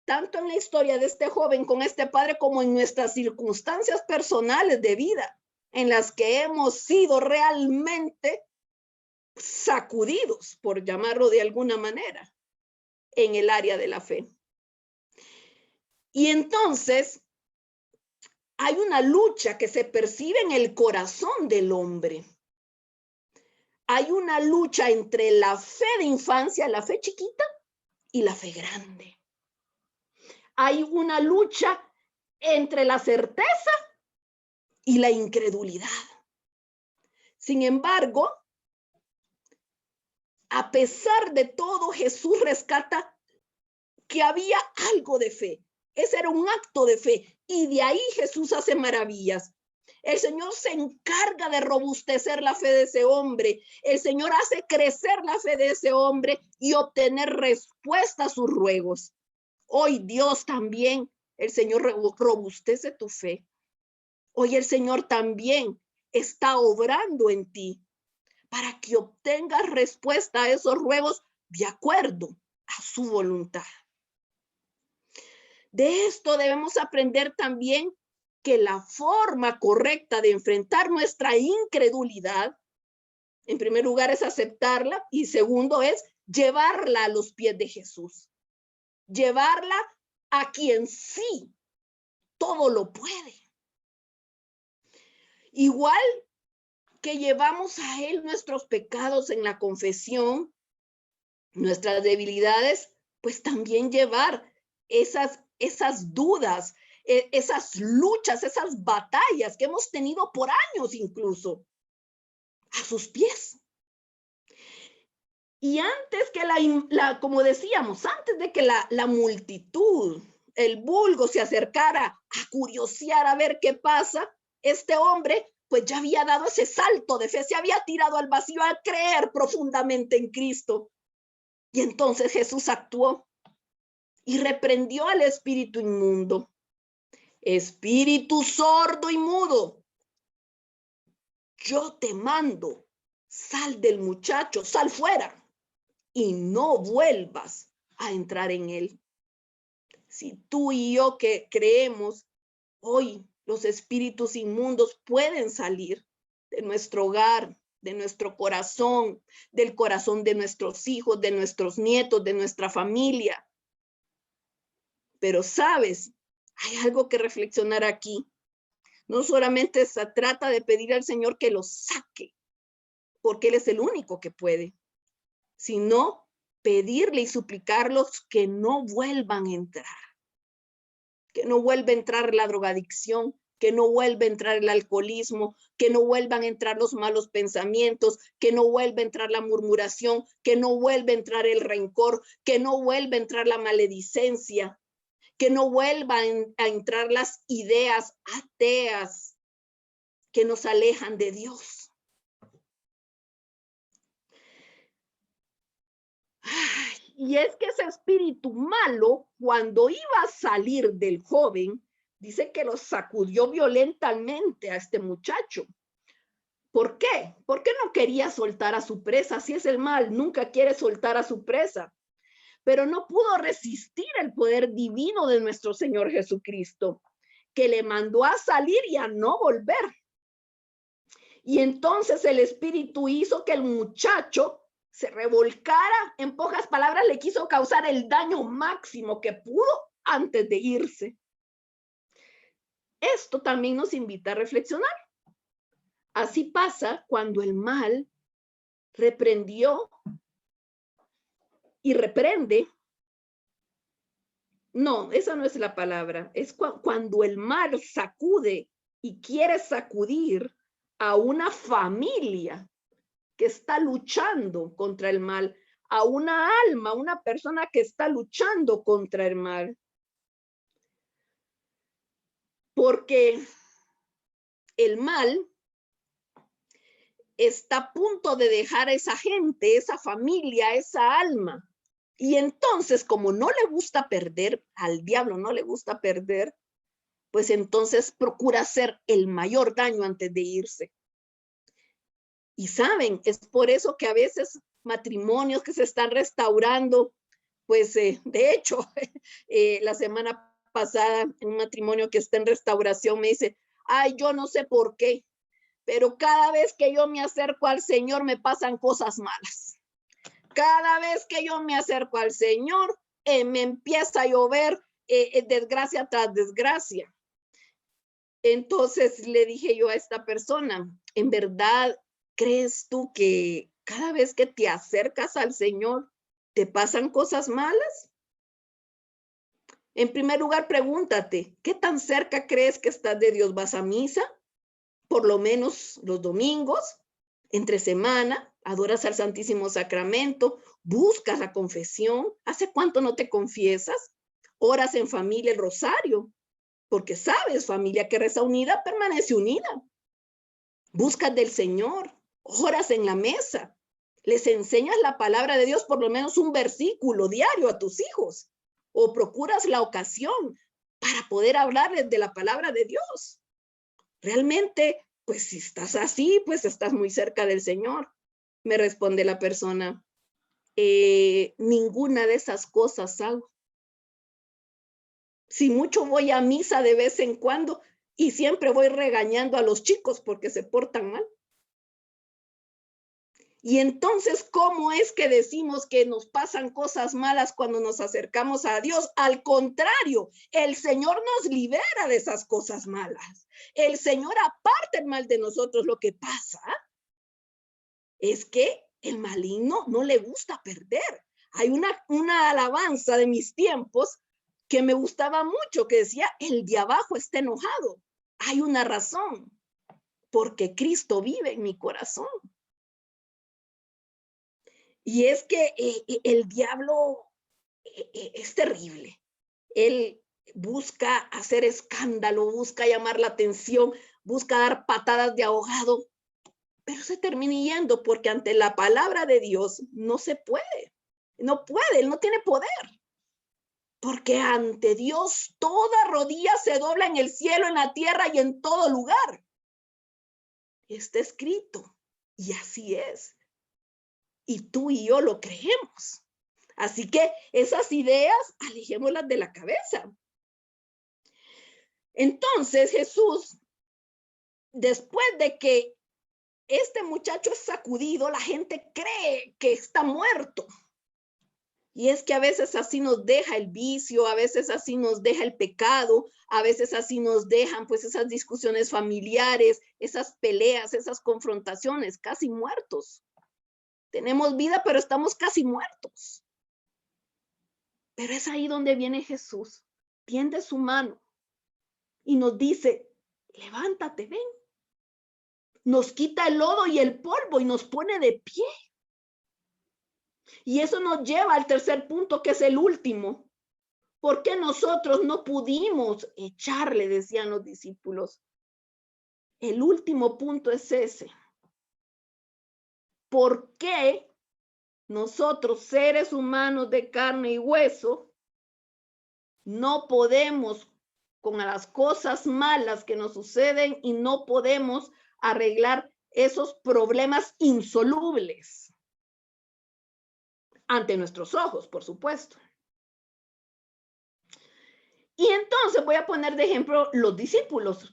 tanto en la historia de este joven con este padre como en nuestras circunstancias personales de vida, en las que hemos sido realmente sacudidos, por llamarlo de alguna manera. en el área de la fe. Y entonces hay una lucha que se percibe en el corazón del hombre. Hay una lucha entre la fe de infancia, la fe chiquita, y la fe grande. Hay una lucha entre la certeza y la incredulidad. Sin embargo, a pesar de todo, Jesús rescata que había algo de fe. Ese era un acto de fe. Y de ahí Jesús hace maravillas. El Señor se encarga de robustecer la fe de ese hombre. El Señor hace crecer la fe de ese hombre y obtener respuesta a sus ruegos. Hoy Dios también, el Señor robustece tu fe. Hoy el Señor también está obrando en ti para que obtengas respuesta a esos ruegos de acuerdo a su voluntad. De esto debemos aprender también que la forma correcta de enfrentar nuestra incredulidad, en primer lugar, es aceptarla y segundo es llevarla a los pies de Jesús. Llevarla a quien sí todo lo puede. Igual que llevamos a Él nuestros pecados en la confesión, nuestras debilidades, pues también llevar esas dudas, esas luchas, esas batallas que hemos tenido por años incluso, a sus pies. Y antes que como decíamos, antes de que la multitud, el vulgo se acercara a curiosear a ver qué pasa, este hombre pues ya había dado ese salto de fe, se había tirado al vacío a creer profundamente en Cristo. Y entonces Jesús actuó y reprendió al espíritu inmundo. Espíritu sordo y mudo, yo te mando, sal del muchacho, sal fuera y no vuelvas a entrar en él. Si tú y yo que creemos, hoy los espíritus inmundos pueden salir de nuestro hogar, de nuestro corazón, del corazón de nuestros hijos, de nuestros nietos, de nuestra familia. Pero sabes, hay algo que reflexionar aquí. No solamente se trata de pedir al Señor que los saque, porque Él es el único que puede, sino pedirle y suplicarlos que no vuelvan a entrar, que no vuelva a entrar la drogadicción, que no vuelva a entrar el alcoholismo, que no vuelvan a entrar los malos pensamientos, que no vuelva a entrar la murmuración, que no vuelva a entrar el rencor, que no vuelva a entrar la maledicencia, que no vuelvan a entrar las ideas ateas que nos alejan de Dios. Y es que ese espíritu malo, cuando iba a salir del joven, dice que lo sacudió violentamente a este muchacho. ¿Por qué? Porque no quería soltar a su presa. Así es el mal, nunca quiere soltar a su presa. Pero no pudo resistir el poder divino de nuestro Señor Jesucristo, que le mandó a salir y a no volver. Y entonces el espíritu hizo que el muchacho se revolcara, en pocas palabras le quiso causar el daño máximo que pudo antes de irse. Esto también nos invita a reflexionar. Así pasa cuando el mal reprendió y reprende. No, esa no es la palabra. Es cuando el mal sacude y quiere sacudir a una familia que está luchando contra el mal, a una alma, una persona que está luchando contra el mal. Porque el mal está a punto de dejar a esa gente, esa familia, esa alma. Y entonces, como no le gusta perder, al diablo no le gusta perder, pues entonces procura hacer el mayor daño antes de irse. Y saben, es por eso que a veces matrimonios que se están restaurando, pues de hecho, la semana pasada, un matrimonio que está en restauración me dice, ay, yo no sé por qué, pero cada vez que yo me acerco al Señor me pasan cosas malas. Cada vez que yo me acerco al Señor, me empieza a llover desgracia tras desgracia. Entonces le dije yo a esta persona, ¿en verdad crees tú que cada vez que te acercas al Señor te pasan cosas malas? En primer lugar, pregúntate, ¿qué tan cerca crees que estás de Dios? ¿Vas a misa? Por lo menos los domingos, entre semana, adoras al Santísimo Sacramento, buscas la confesión. ¿Hace cuánto no te confiesas? Oras en familia el rosario, porque sabes, familia que reza unida permanece unida. Buscas del Señor, oras en la mesa, les enseñas la palabra de Dios, por lo menos un versículo diario a tus hijos, o procuras la ocasión para poder hablarles de la palabra de Dios. Realmente, pues si estás así, pues estás muy cerca del Señor. Me responde la persona, ninguna de esas cosas hago. Si mucho voy a misa de vez en cuando y siempre voy regañando a los chicos porque se portan mal. Y entonces, ¿cómo es que decimos que nos pasan cosas malas cuando nos acercamos a Dios? Al contrario, el Señor nos libera de esas cosas malas. El Señor aparta el mal de nosotros. Lo que pasa es que el maligno no le gusta perder. Hay una alabanza de mis tiempos que me gustaba mucho, que decía, el de abajo está enojado. Hay una razón, porque Cristo vive en mi corazón. Y es que el diablo es terrible. Él busca hacer escándalo, busca llamar la atención, busca dar patadas de ahogado, pero se termina yendo porque ante la palabra de Dios no se puede. No puede, él no tiene poder. Porque ante Dios toda rodilla se dobla en el cielo, en la tierra y en todo lugar. Está escrito y así es. Y tú y yo lo creemos. Así que esas ideas, alejémoslas de la cabeza. Entonces Jesús, después de que este muchacho es sacudido, la gente cree que está muerto. Y es que a veces así nos deja el vicio, a veces así nos deja el pecado, a veces así nos dejan pues esas discusiones familiares, esas peleas, esas confrontaciones, casi muertos. Tenemos vida, pero estamos casi muertos. Pero es ahí donde viene Jesús, tiende su mano y nos dice, levántate, ven. Nos quita el lodo y el polvo y nos pone de pie. Y eso nos lleva al tercer punto, que es el último. ¿Por qué nosotros no pudimos echarle? Decían los discípulos. El último punto es ese. ¿Por qué nosotros, seres humanos de carne y hueso, no podemos con las cosas malas que nos suceden y no podemos arreglar esos problemas insolubles ante nuestros ojos, por supuesto? Y entonces voy a poner de ejemplo los discípulos,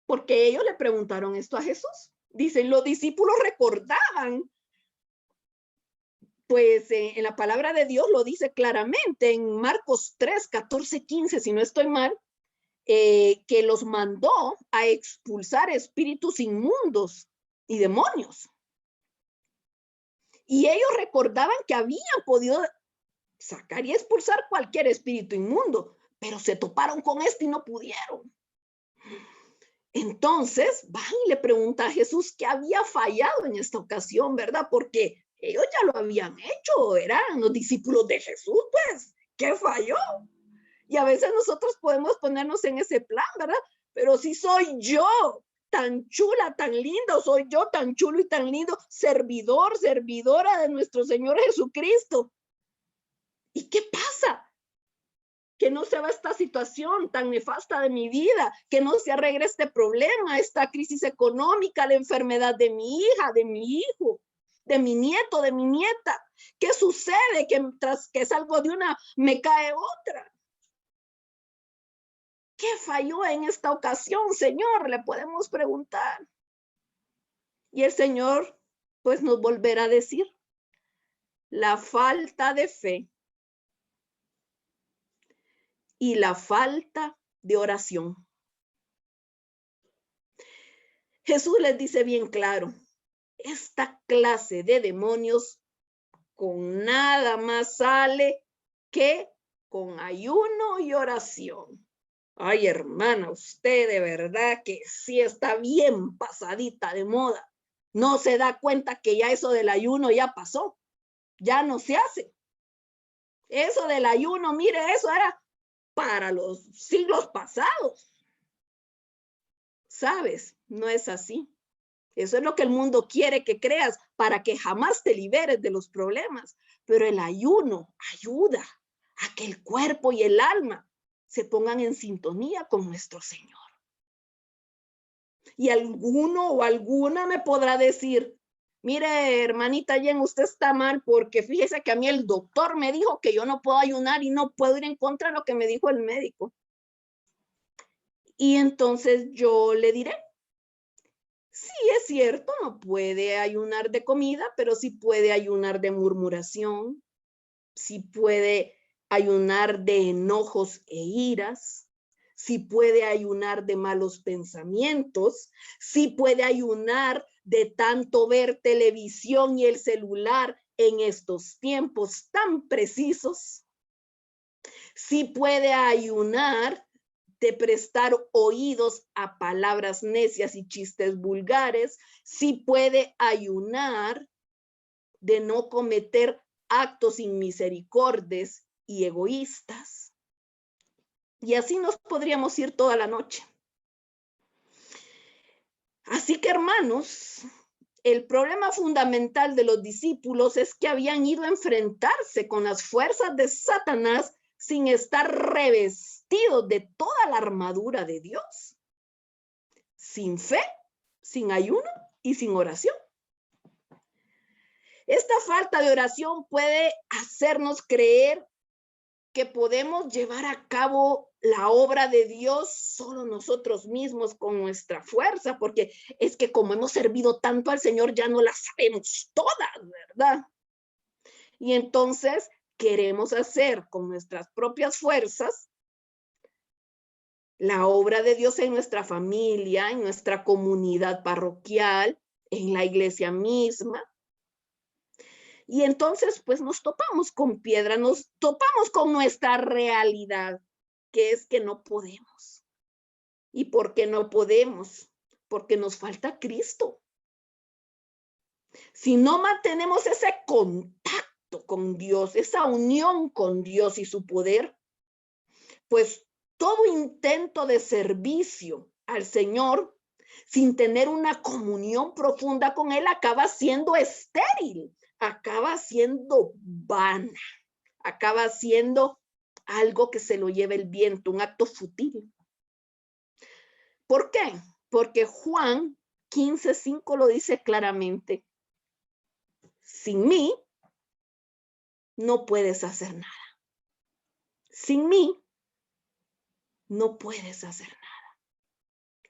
porque ellos le preguntaron esto a Jesús. Dicen, los discípulos recordaban, pues en la palabra de Dios lo dice claramente en Marcos 3, 14, 15, si no estoy mal, que los mandó a expulsar espíritus inmundos y demonios. Y ellos recordaban que habían podido sacar y expulsar cualquier espíritu inmundo, pero se toparon con este y no pudieron. Entonces van y le preguntan a Jesús qué había fallado en esta ocasión, ¿verdad? Porque ellos ya lo habían hecho, eran los discípulos de Jesús, pues, ¿qué falló? Y a veces nosotros podemos ponernos en ese plan, ¿verdad? Pero si soy yo tan chula, tan lindo, soy yo tan chulo y tan lindo, servidor, servidora de nuestro Señor Jesucristo. ¿Y qué pasa? Que no se va esta situación tan nefasta de mi vida, que no se arregle este problema, esta crisis económica, la enfermedad de mi hija, de mi hijo, de mi nieto, de mi nieta. ¿Qué sucede? Que tras que salgo de una, me cae otra. ¿Qué falló en esta ocasión, Señor? Le podemos preguntar. Y el Señor, pues, nos volverá a decir, la falta de fe y la falta de oración. Jesús les dice bien claro, esta clase de demonios con nada más sale que con ayuno y oración. Ay, hermana, usted de verdad que sí está bien pasadita de moda. No se da cuenta que ya eso del ayuno ya pasó, ya no se hace. Eso del ayuno, mire, eso era para los siglos pasados. ¿Sabes? No es así. Eso es lo que el mundo quiere que creas para que jamás te liberes de los problemas. Pero el ayuno ayuda a que el cuerpo y el alma se pongan en sintonía con nuestro Señor. Y alguno o alguna me podrá decir, mire, hermanita Jen, usted está mal porque fíjese que a mí el doctor me dijo que yo no puedo ayunar y no puedo ir en contra de lo que me dijo el médico. Y entonces yo le diré, sí, es cierto, no puede ayunar de comida, pero sí puede ayunar de murmuración, sí puede ayunar de enojos e iras, sí puede ayunar de malos pensamientos, sí puede ayunar de tanto ver televisión y el celular en estos tiempos tan precisos, sí puede ayunar de prestar oídos a palabras necias y chistes vulgares, sí puede ayunar de no cometer actos inmisericordes y egoístas. Y así nos podríamos ir toda la noche. Así que, hermanos, el problema fundamental de los discípulos es que habían ido a enfrentarse con las fuerzas de Satanás sin estar revestidos de toda la armadura de Dios, sin fe, sin ayuno y sin oración. Esta falta de oración puede hacernos creer que podemos llevar a cabo la obra de Dios solo nosotros mismos con nuestra fuerza, porque es que como hemos servido tanto al Señor ya no las sabemos todas, ¿verdad? Y entonces queremos hacer con nuestras propias fuerzas la obra de Dios en nuestra familia, en nuestra comunidad parroquial, en la iglesia misma. Y entonces, pues nos topamos con piedra, nos topamos con nuestra realidad, que es que no podemos. ¿Y por qué no podemos? Porque nos falta Cristo. Si no mantenemos ese contacto con Dios, esa unión con Dios y su poder, pues todo intento de servicio al Señor sin tener una comunión profunda con Él acaba siendo estéril, acaba siendo vana, acaba siendo algo que se lo lleva el viento, un acto fútil. ¿Por qué? Porque Juan 15:5 lo dice claramente. Sin mí no puedes hacer nada. Sin mí no puedes hacer nada.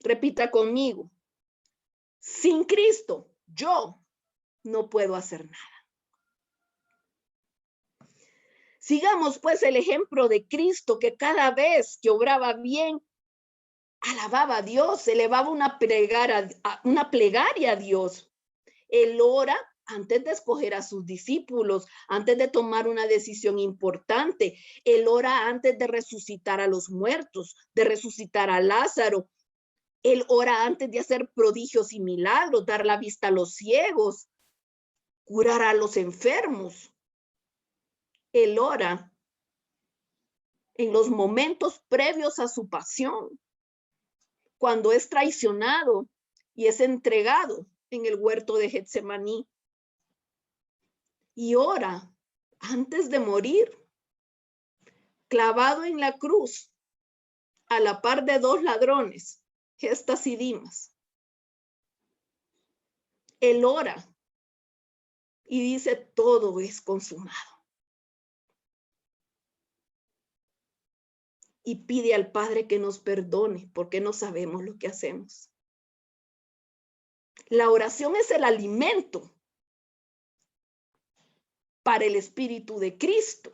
Repita conmigo. Sin Cristo, yo no puedo hacer nada. Sigamos pues el ejemplo de Cristo, que cada vez que obraba bien, alababa a Dios, elevaba una plegaria a Dios. Él ora antes de escoger a sus discípulos, antes de tomar una decisión importante. Él ora antes de resucitar a los muertos, de resucitar a Lázaro. Él ora antes de hacer prodigios y milagros, dar la vista a los ciegos, curar a los enfermos. Él ora en los momentos previos a su pasión, cuando es traicionado y es entregado en el huerto de Getsemaní. Y ora antes de morir, clavado en la cruz, a la par de dos ladrones, Gestas y Dimas. Él ora y dice, todo es consumado. Y pide al Padre que nos perdone porque no sabemos lo que hacemos. La oración es el alimento para el Espíritu de Cristo.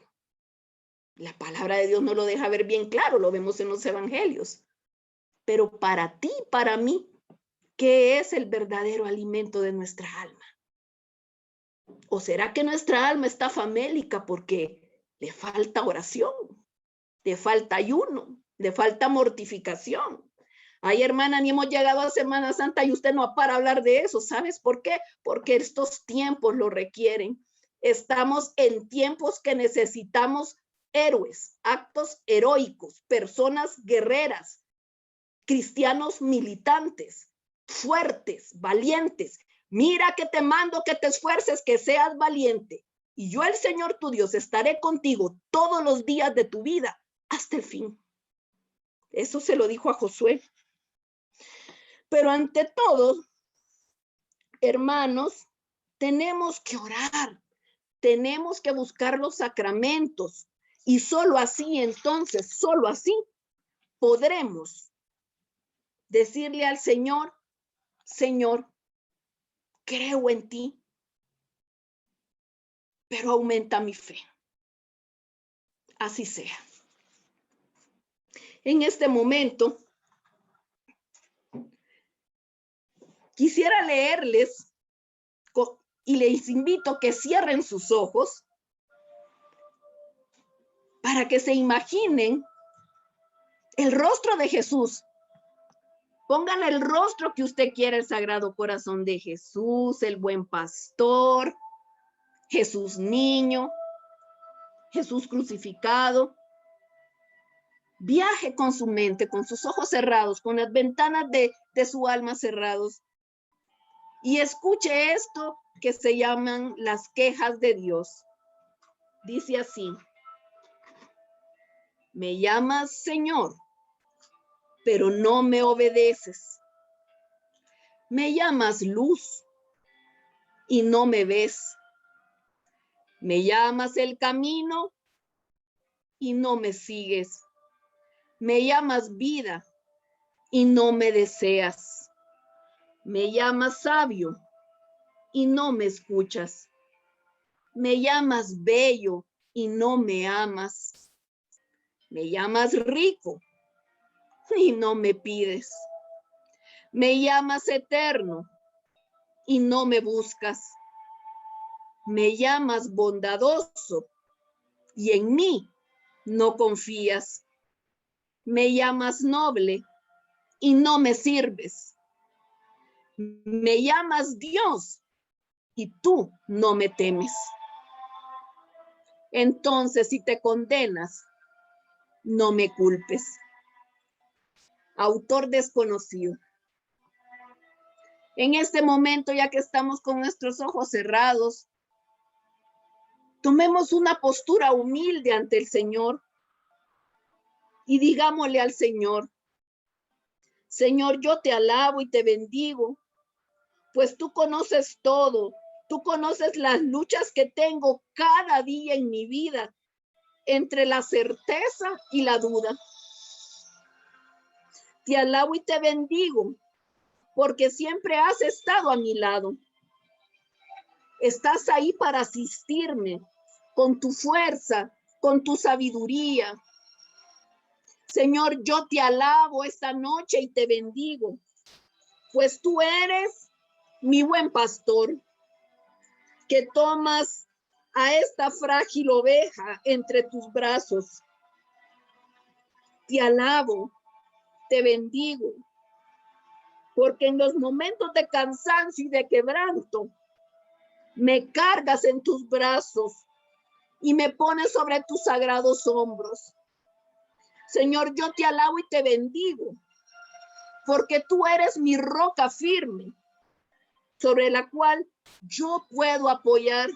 La palabra de Dios nos lo deja ver bien claro, lo vemos en los evangelios. Pero para ti, para mí, ¿qué es el verdadero alimento de nuestra alma? ¿O será que nuestra alma está famélica porque le falta oración, le falta ayuno, le falta mortificación? Ay, hermana, ni hemos llegado a Semana Santa y usted no para hablar de eso. ¿Sabes por qué? Porque estos tiempos lo requieren. Estamos en tiempos que necesitamos héroes, actos heroicos, personas guerreras, cristianos militantes, fuertes, valientes. Mira que te mando que te esfuerces, que seas valiente. Y yo, el Señor tu Dios, estaré contigo todos los días de tu vida hasta el fin. Eso se lo dijo a Josué. Pero ante todo, hermanos, tenemos que orar, tenemos que buscar los sacramentos y solo así, entonces, solo así podremos decirle al Señor, Señor, creo en ti, pero aumenta mi fe. Así sea. En este momento, quisiera leerles y les invito que cierren sus ojos para que se imaginen el rostro de Jesús. Pongan el rostro que usted quiera, el Sagrado Corazón de Jesús, el Buen Pastor, Jesús niño, Jesús crucificado. Viaje con su mente, con sus ojos cerrados, con las ventanas de su alma cerrados. Y escuche esto que se llaman las quejas de Dios. Dice así: me llamas Señor, pero no me obedeces. Me llamas luz y no me ves. Me llamas el camino y no me sigues. Me llamas vida y no me deseas. Me llamas sabio y no me escuchas. Me llamas bello y no me amas. Me llamas rico y no me pides. Me llamas eterno y no me buscas. Me llamas bondadoso y en mí no confías. Me llamas noble y no me sirves. Me llamas Dios y tú no me temes. Entonces, si te condenas, no me culpes. Autor desconocido. En este momento, ya que estamos con nuestros ojos cerrados, tomemos una postura humilde ante el Señor y digámosle al Señor: Señor, yo te alabo y te bendigo, pues tú conoces todo, tú conoces las luchas que tengo cada día en mi vida, entre la certeza y la duda. Te alabo y te bendigo, porque siempre has estado a mi lado. Estás ahí para asistirme con tu fuerza, con tu sabiduría. Señor, yo te alabo esta noche y te bendigo, pues tú eres mi buen pastor, que tomas a esta frágil oveja entre tus brazos. Te alabo, te bendigo, porque en los momentos de cansancio y de quebranto, me cargas en tus brazos y me pones sobre tus sagrados hombros. Señor, yo te alabo y te bendigo, porque tú eres mi roca firme, sobre la cual yo puedo apoyar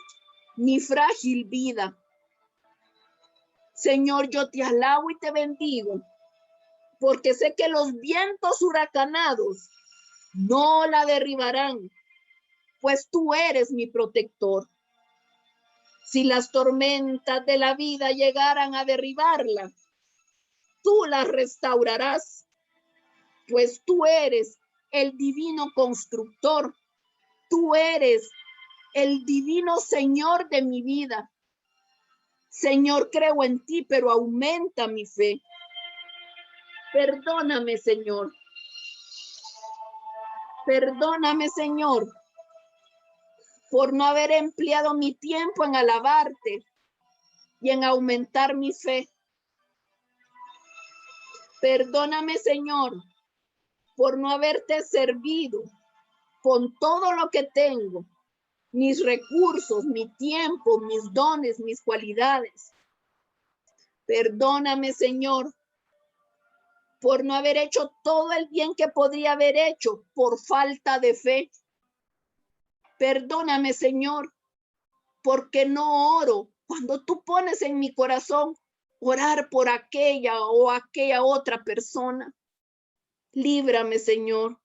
mi frágil vida. Señor, yo te alabo y te bendigo, porque sé que los vientos huracanados no la derribarán, pues tú eres mi protector. Si las tormentas de la vida llegaran a derribarla, tú las restaurarás, pues tú eres el divino constructor. Tú eres el divino Señor de mi vida. Señor, creo en ti, pero aumenta mi fe. Perdóname, Señor. Perdóname, Señor, por no haber empleado mi tiempo en alabarte y en aumentar mi fe. Perdóname, Señor, por no haberte servido con todo lo que tengo, mis recursos, mi tiempo, mis dones, mis cualidades. Perdóname, Señor, por no haber hecho todo el bien que podría haber hecho por falta de fe. Perdóname, Señor, porque no oro cuando tú pones en mi corazón orar por aquella o aquella otra persona. Líbrame, Señor,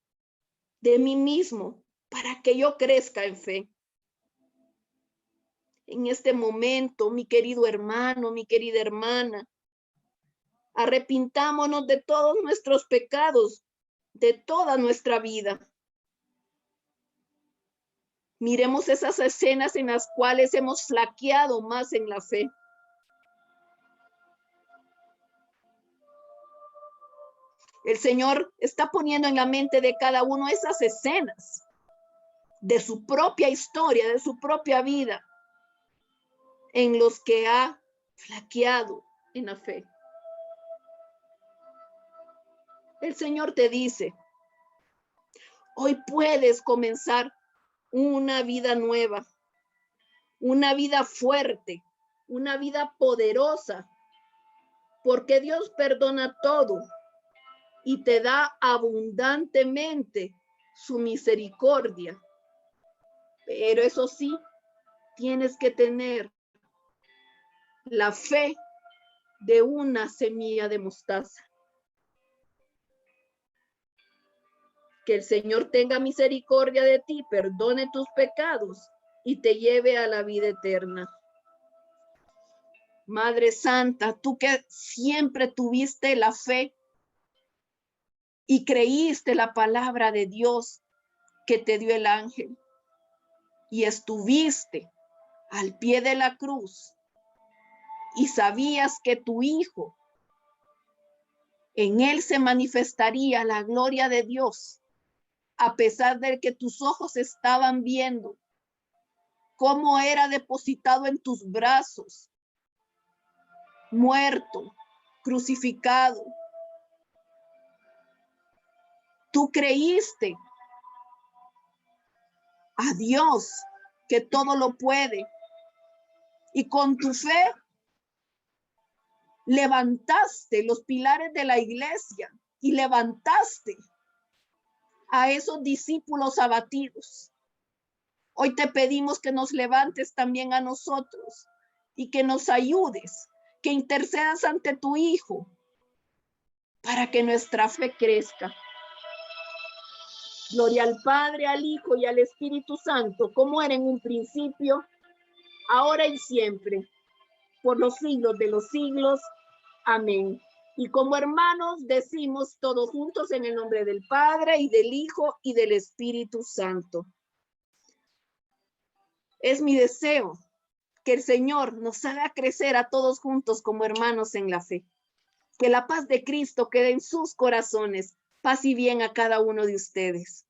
de mí mismo para que yo crezca en fe. En este momento, mi querido hermano, mi querida hermana, arrepintámonos de todos nuestros pecados, de toda nuestra vida. Miremos esas escenas en las cuales hemos flaqueado más en la fe. El Señor está poniendo en la mente de cada uno esas escenas de su propia historia, de su propia vida, en los que ha flaqueado en la fe. El Señor te dice, hoy puedes comenzar una vida nueva, una vida fuerte, una vida poderosa, porque Dios perdona todo y te da abundantemente su misericordia. Pero eso sí, tienes que tener la fe de una semilla de mostaza. Que el Señor tenga misericordia de ti, perdone tus pecados y te lleve a la vida eterna. Madre Santa, tú que siempre tuviste la fe y creíste la palabra de Dios que te dio el ángel y estuviste al pie de la cruz y sabías que tu Hijo, en él se manifestaría la gloria de Dios, a pesar de que tus ojos estaban viendo cómo era depositado en tus brazos, muerto, crucificado. Tú creíste a Dios que todo lo puede y con tu fe levantaste los pilares de la iglesia y levantaste a esos discípulos abatidos. Hoy te pedimos que nos levantes también a nosotros y que nos ayudes, que intercedas ante tu Hijo para que nuestra fe crezca. Gloria al Padre, al Hijo y al Espíritu Santo, como era en un principio, ahora y siempre, por los siglos de los siglos. Amén. Y como hermanos decimos todos juntos en el nombre del Padre y del Hijo y del Espíritu Santo. Es mi deseo que el Señor nos haga crecer a todos juntos como hermanos en la fe. Que la paz de Cristo quede en sus corazones. Paz y bien a cada uno de ustedes.